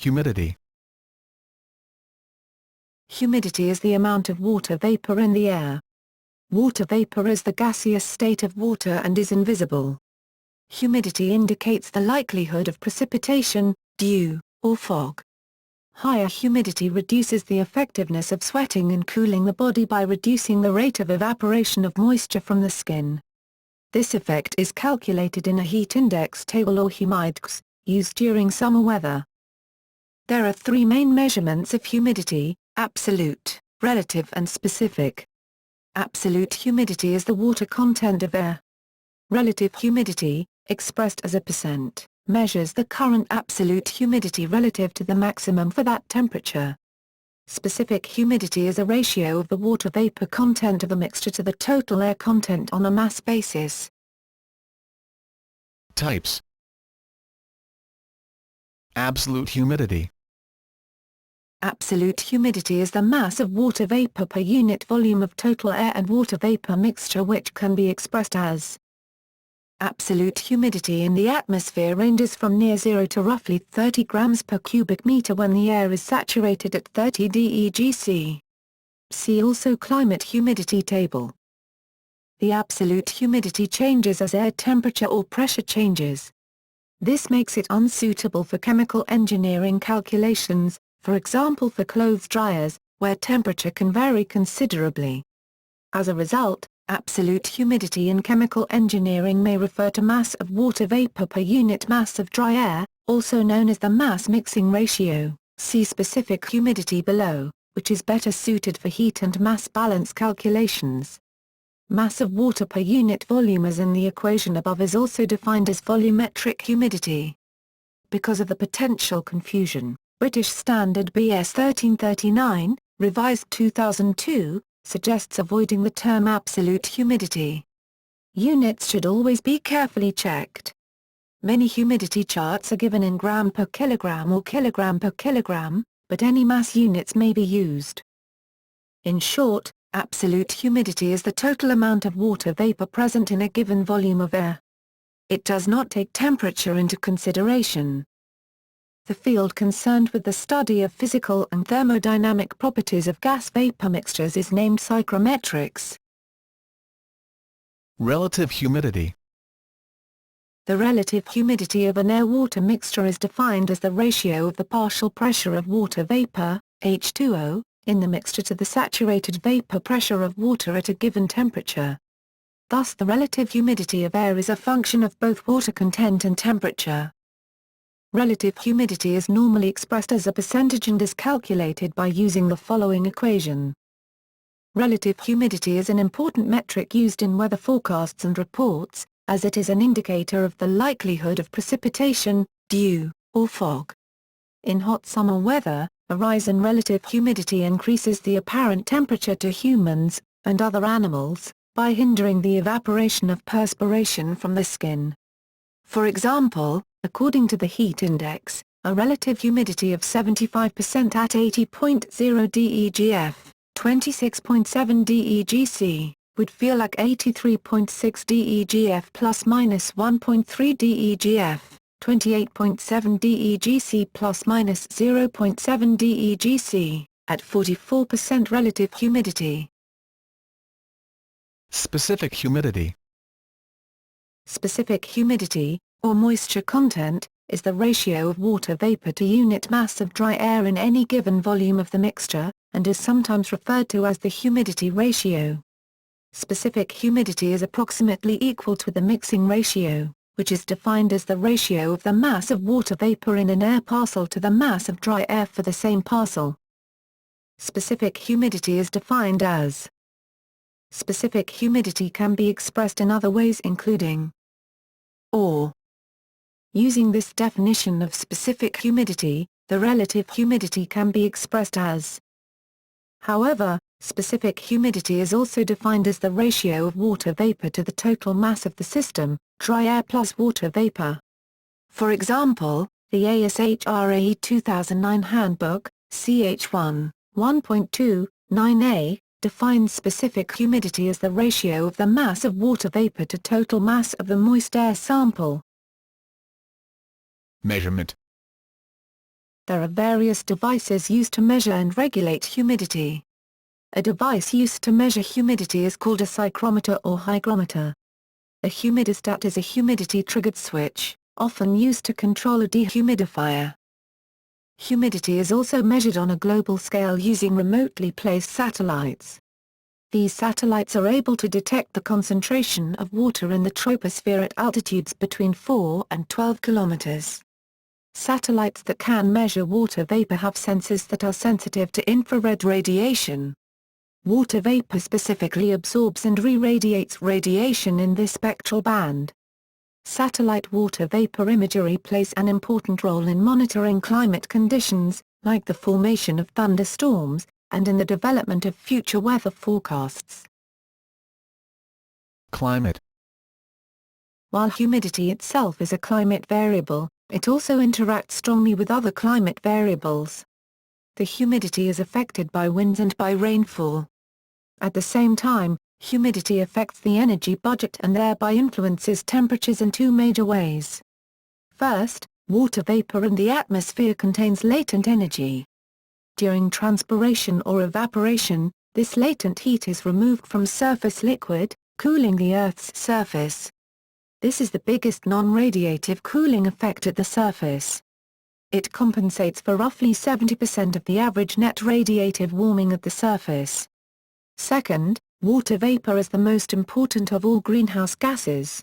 Humidity. Humidity is the amount of water vapor in the air. Water vapor is the gaseous state of water and is invisible. Humidity indicates the likelihood of precipitation, dew, or fog. Higher humidity reduces the effectiveness of sweating and cooling the body by reducing the rate of evaporation of moisture from the skin. This effect is calculated in a heat index table or humidex, used during summer weather. There are three main measurements of humidity: absolute, relative and specific. Absolute humidity is the water content of air. Relative humidity, expressed as a percent, measures the current absolute humidity relative to the maximum for that temperature. Specific humidity is a ratio of the water vapor content of a mixture to the total air content on a mass basis. Types. Absolute humidity. Absolute humidity is the mass of water vapor per unit volume of total air and water vapor mixture, which can be expressed as: absolute humidity in the atmosphere ranges from near zero to roughly 30 grams per cubic meter when the air is saturated at 30 degc. See also climate humidity table. The absolute humidity changes as air temperature or pressure changes. This makes it unsuitable for chemical engineering calculations, for example for clothes dryers, where temperature can vary considerably. As a result, absolute humidity in chemical engineering may refer to mass of water vapor per unit mass of dry air, also known as the mass mixing ratio. See specific humidity below, which is better suited for heat and mass balance calculations. Mass of water per unit volume as in the equation above is also defined as volumetric humidity. Because of the potential confusion, British Standard BS 1339, revised 2002, suggests avoiding the term absolute humidity. Units should always be carefully checked. Many humidity charts are given in gram per kilogram or kilogram per kilogram, but any mass units may be used. In short, absolute humidity is the total amount of water vapor present in a given volume of air. It does not take temperature into consideration. The field concerned with the study of physical and thermodynamic properties of gas-vapor mixtures is named psychrometrics. Relative humidity. The relative humidity of an air-water mixture is defined as the ratio of the partial pressure of water vapor, H2O, in the mixture to the saturated vapor pressure of water at a given temperature. Thus the relative humidity of air is a function of both water content and temperature. Relative humidity is normally expressed as a percentage and is calculated by using the following equation. Relative humidity is an important metric used in weather forecasts and reports, as it is an indicator of the likelihood of precipitation, dew, or fog. In hot summer weather, a rise in relative humidity increases the apparent temperature to humans, and other animals, by hindering the evaporation of perspiration from the skin. For example, according to the heat index, a relative humidity of 75% at 80.0 DEGF, 26.7 DEGC, would feel like 83.6 DEGF plus minus 1.3 DEGF, 28.7 DEGC plus minus 0.7 DEGC, at 44% relative humidity. Specific humidity. Specific humidity, or moisture content, is the ratio of water vapor to unit mass of dry air in any given volume of the mixture, and is sometimes referred to as the humidity ratio. Specific humidity is approximately equal to the mixing ratio, which is defined as the ratio of the mass of water vapor in an air parcel to the mass of dry air for the same parcel. Specific humidity is defined as: specific humidity can be expressed in other ways including or. Using this definition of specific humidity, the relative humidity can be expressed as. However, specific humidity is also defined as the ratio of water vapor to the total mass of the system, dry air plus water vapor. For example, the ASHRAE 2009 Handbook, CH1, 1.2, 9a, defines specific humidity as the ratio of the mass of water vapor to total mass of the moist air sample. Measurement. There are various devices used to measure and regulate humidity. A device used to measure humidity is called a psychrometer or hygrometer. A humidistat is a humidity-triggered switch, often used to control a dehumidifier. Humidity is also measured on a global scale using remotely placed satellites. These satellites are able to detect the concentration of water in the troposphere at altitudes between 4 and 12 kilometers. Satellites that can measure water vapor have sensors that are sensitive to infrared radiation. Water vapor specifically absorbs and re-radiates radiation in this spectral band. Satellite water vapor imagery plays an important role in monitoring climate conditions, like the formation of thunderstorms, and in the development of future weather forecasts. Climate. While humidity itself is a climate variable, it also interacts strongly with other climate variables. The humidity is affected by winds and by rainfall. At the same time, humidity affects the energy budget and thereby influences temperatures in two major ways. First, water vapor in the atmosphere contains latent energy. During transpiration or evaporation, this latent heat is removed from surface liquid, cooling the Earth's surface. This is the biggest non-radiative cooling effect at the surface. It compensates for roughly 70% of the average net radiative warming at the surface. Second, water vapor is the most important of all greenhouse gases.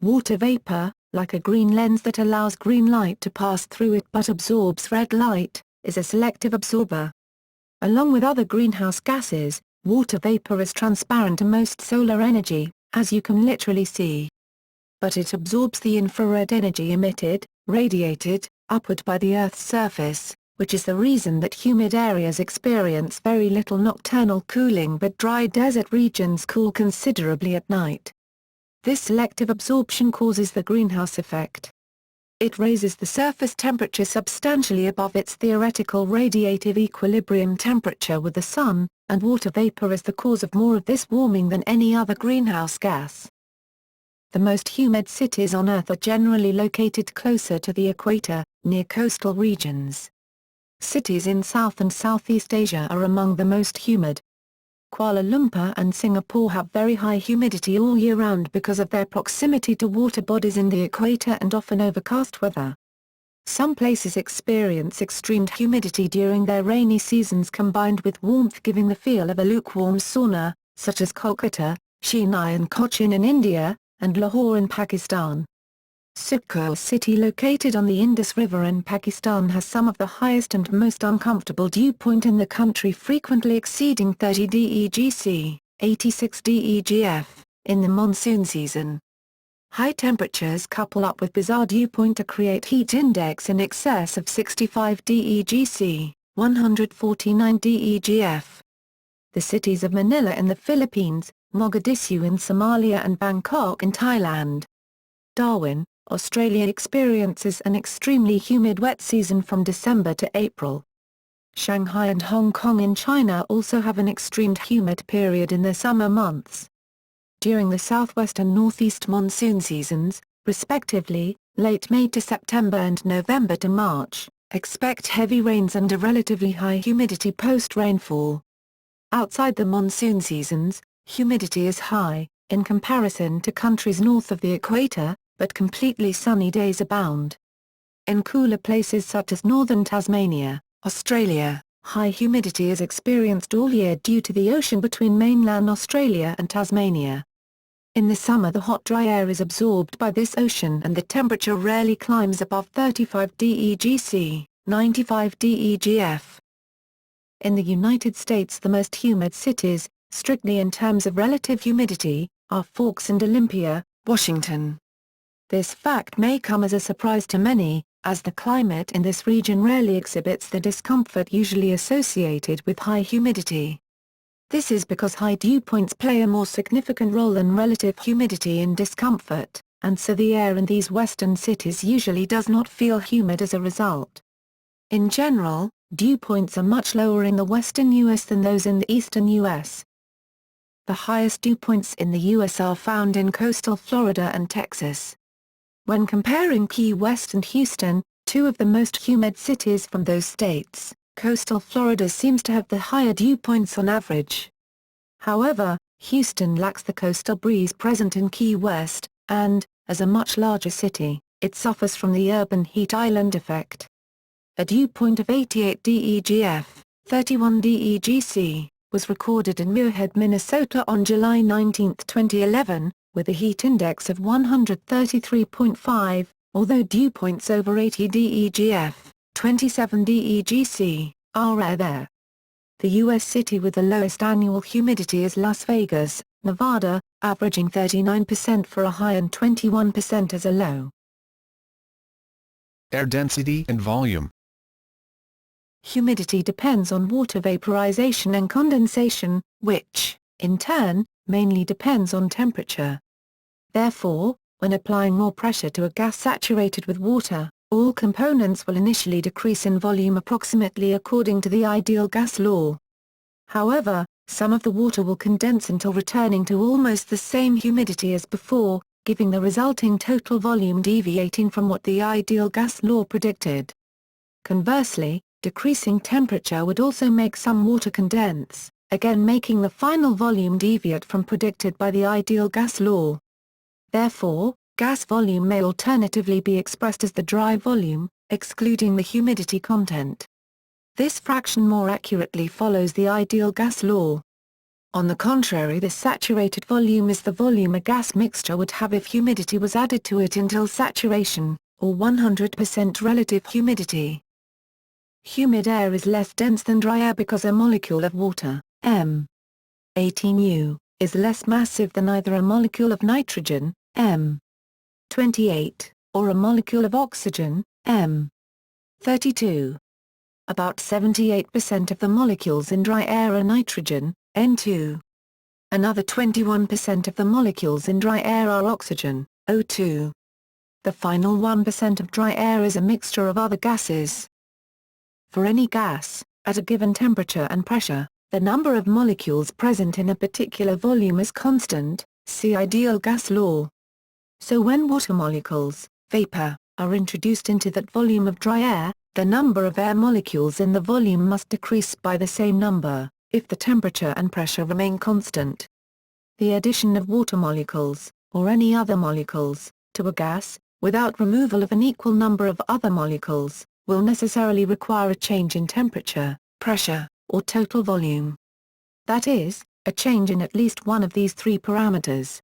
Water vapor, like a green lens that allows green light to pass through it but absorbs red light, is a selective absorber. Along with other greenhouse gases, water vapor is transparent to most solar energy, as you can literally see. But it absorbs the infrared energy emitted, radiated, upward by the Earth's surface, which is the reason that humid areas experience very little nocturnal cooling but dry desert regions cool considerably at night. This selective absorption causes the greenhouse effect. It raises the surface temperature substantially above its theoretical radiative equilibrium temperature with the sun, and water vapor is the cause of more of this warming than any other greenhouse gas. The most humid cities on Earth are generally located closer to the equator, near coastal regions. Cities in South and Southeast Asia are among the most humid. Kuala Lumpur and Singapore have very high humidity all year round because of their proximity to water bodies in the equator and often overcast weather. Some places experience extreme humidity during their rainy seasons combined with warmth, giving the feel of a lukewarm sauna, such as Kolkata, Chennai and Cochin in India, and Lahore in Pakistan. Sukhpur city located on the Indus River in Pakistan has some of the highest and most uncomfortable dew point in the country, frequently exceeding 30 degc, 86 degf, in the monsoon season. High temperatures couple up with bizarre dew point to create heat index in excess of 65 degc, 149 degf. The cities of Manila in the Philippines, Mogadishu in Somalia and Bangkok in Thailand. Darwin, Australia experiences an extremely humid wet season from December to April. Shanghai and Hong Kong in China also have an extreme humid period in the summer months. During the southwest and northeast monsoon seasons, respectively, late May to September and November to March, expect heavy rains and a relatively high humidity post-rainfall. Outside the monsoon seasons, humidity is high, in comparison to countries north of the equator, but completely sunny days abound. In cooler places such as northern Tasmania, Australia, high humidity is experienced all year due to the ocean between mainland Australia and Tasmania. In the summer the hot dry air is absorbed by this ocean and the temperature rarely climbs above 35 degc, 95 degf. In the United States the most humid cities, strictly in terms of relative humidity, are Forks and Olympia, Washington. This fact may come as a surprise to many, as the climate in this region rarely exhibits the discomfort usually associated with high humidity. This is because high dew points play a more significant role than relative humidity in discomfort, and so the air in these western cities usually does not feel humid as a result. In general, dew points are much lower in the western U.S. than those in the eastern U.S. The highest dew points in the U.S. are found in coastal Florida and Texas. When comparing Key West and Houston, two of the most humid cities from those states, coastal Florida seems to have the higher dew points on average. However, Houston lacks the coastal breeze present in Key West, and, as a much larger city, it suffers from the urban heat island effect. A dew point of 88 DEGF, 31 DEGC, was recorded in Muirhead, Minnesota on July 19, 2011, with a heat index of 133.5, although dew points over 80 DEGF, 27 DEGC, are rare there. The U.S. city with the lowest annual humidity is Las Vegas, Nevada, averaging 39% for a high and 21% as a low. Air density and volume. Humidity depends on water vaporization and condensation, which, in turn, mainly depends on temperature. Therefore, when applying more pressure to a gas saturated with water, all components will initially decrease in volume approximately according to the ideal gas law. However, some of the water will condense until returning to almost the same humidity as before, giving the resulting total volume deviating from what the ideal gas law predicted. Conversely, decreasing temperature would also make some water condense, again making the final volume deviate from predicted by the ideal gas law. Therefore, gas volume may alternatively be expressed as the dry volume, excluding the humidity content. This fraction more accurately follows the ideal gas law. On the contrary, the saturated volume is the volume a gas mixture would have if humidity was added to it until saturation, or 100% relative humidity. Humid air is less dense than dry air because a molecule of water, M18U, is less massive than either a molecule of nitrogen, M28, or a molecule of oxygen, M32. About 78% of the molecules in dry air are nitrogen, N2. Another 21% of the molecules in dry air are oxygen, O2. The final 1% of dry air is a mixture of other gases. For any gas, at a given temperature and pressure, the number of molecules present in a particular volume is constant, see ideal gas law. So when water molecules, vapor, are introduced into that volume of dry air, the number of air molecules in the volume must decrease by the same number, if the temperature and pressure remain constant. The addition of water molecules, or any other molecules, to a gas, without removal of an equal number of other molecules, will necessarily require a change in temperature, pressure, or total volume. That is, a change in at least one of these three parameters.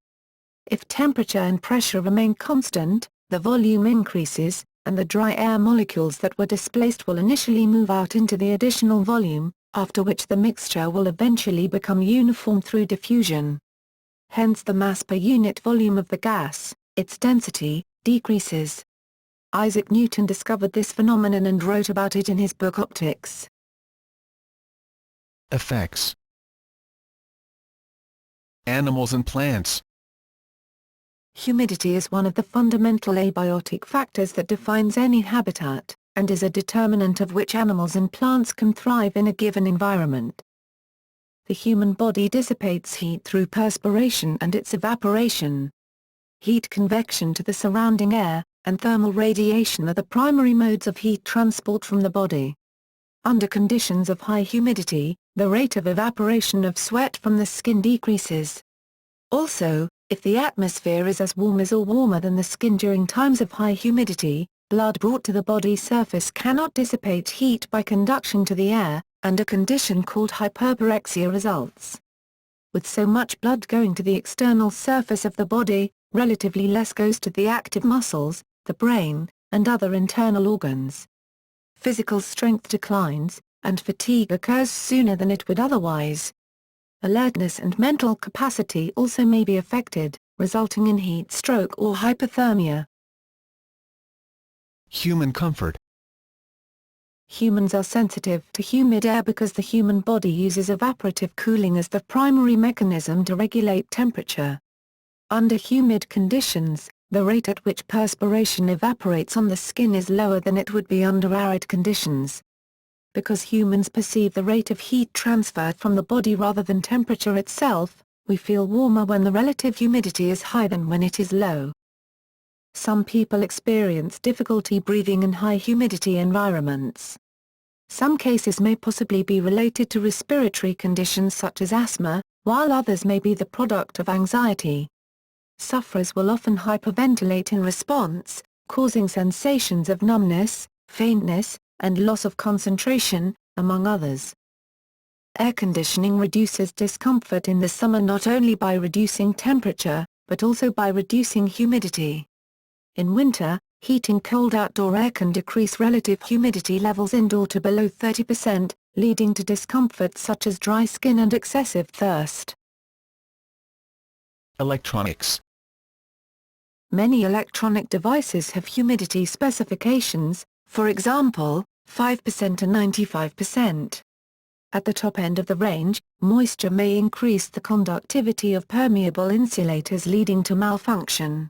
If temperature and pressure remain constant, the volume increases, and the dry air molecules that were displaced will initially move out into the additional volume, after which the mixture will eventually become uniform through diffusion. Hence the mass per unit volume of the gas, its density, decreases. Isaac Newton discovered this phenomenon and wrote about it in his book Optics. Effects. Animals and plants. Humidity is one of the fundamental abiotic factors that defines any habitat, and is a determinant of which animals and plants can thrive in a given environment. The human body dissipates heat through perspiration and its evaporation. Heat convection to the surrounding air, and thermal radiation are the primary modes of heat transport from the body. Under conditions of high humidity, the rate of evaporation of sweat from the skin decreases. Also, if the atmosphere is as warm as or warmer than the skin during times of high humidity, blood brought to the body's surface cannot dissipate heat by conduction to the air, and a condition called hyperpyrexia results. With so much blood going to the external surface of the body, relatively less goes to the active muscles, the brain, and other internal organs. Physical strength declines, and fatigue occurs sooner than it would otherwise. Alertness and mental capacity also may be affected, resulting in heat stroke or hypothermia. Human comfort. Humans are sensitive to humid air because the human body uses evaporative cooling as the primary mechanism to regulate temperature. Under humid conditions, the rate at which perspiration evaporates on the skin is lower than it would be under arid conditions. Because humans perceive the rate of heat transferred from the body rather than temperature itself, we feel warmer when the relative humidity is high than when it is low. Some people experience difficulty breathing in high humidity environments. Some cases may possibly be related to respiratory conditions such as asthma, while others may be the product of anxiety. Sufferers will often hyperventilate in response, causing sensations of numbness, faintness, and loss of concentration, among others. Air conditioning reduces discomfort in the summer not only by reducing temperature, but also by reducing humidity. In winter, heating cold outdoor air can decrease relative humidity levels indoor to below 30%, leading to discomfort such as dry skin and excessive thirst. Electronics. Many electronic devices have humidity specifications, for example, 5% to 95%. At the top end of the range, moisture may increase the conductivity of permeable insulators leading to malfunction.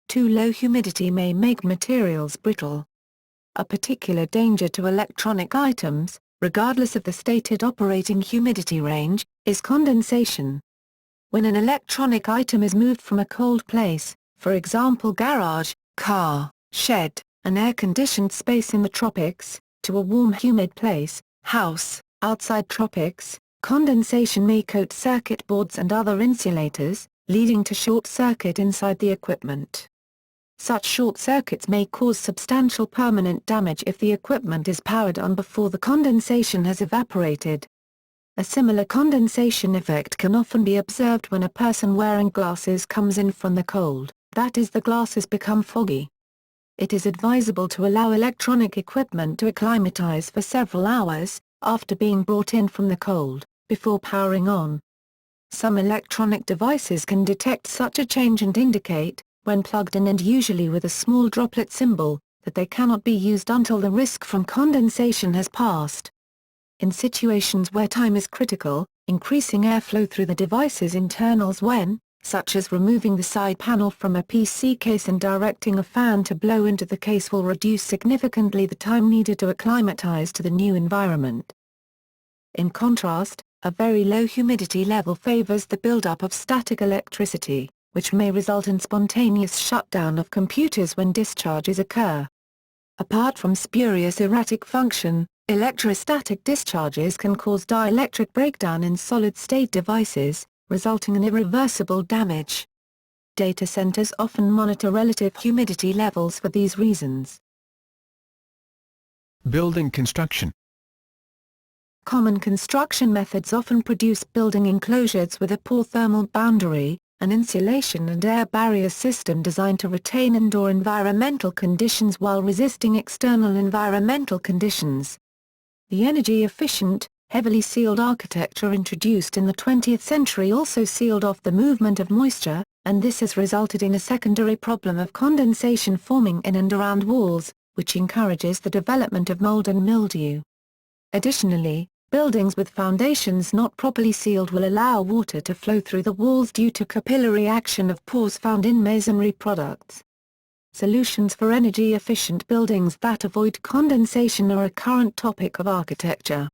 Too low humidity may make materials brittle. A particular danger to electronic items, regardless of the stated operating humidity range, is condensation. When an electronic item is moved from a cold place, for example garage, car, shed, an air-conditioned space in the tropics, to a warm humid place, house, outside tropics, condensation may coat circuit boards and other insulators, leading to short circuit inside the equipment. Such short circuits may cause substantial permanent damage if the equipment is powered on before the condensation has evaporated. A similar condensation effect can often be observed when a person wearing glasses comes in from the cold, that is, the glasses become foggy. It is advisable to allow electronic equipment to acclimatize for several hours, after being brought in from the cold, before powering on. Some electronic devices can detect such a change and indicate, when plugged in and usually with a small droplet symbol, that they cannot be used until the risk from condensation has passed. In situations where time is critical, increasing airflow through the device's internals when, such as removing the side panel from a PC case and directing a fan to blow into the case, will reduce significantly the time needed to acclimatize to the new environment. In contrast, a very low humidity level favors the buildup of static electricity, which may result in spontaneous shutdown of computers when discharges occur. Apart from spurious erratic function, electrostatic discharges can cause dielectric breakdown in solid-state devices, resulting in irreversible damage. Data centers often monitor relative humidity levels for these reasons. Building construction. Common construction methods often produce building enclosures with a poor thermal boundary, an insulation and air barrier system designed to retain indoor environmental conditions while resisting external environmental conditions. The energy-efficient, heavily sealed architecture introduced in the 20th century also sealed off the movement of moisture, and this has resulted in a secondary problem of condensation forming in and around walls, which encourages the development of mold and mildew. Additionally, buildings with foundations not properly sealed will allow water to flow through the walls due to capillary action of pores found in masonry products. Solutions for energy-efficient buildings that avoid condensation are a current topic of architecture.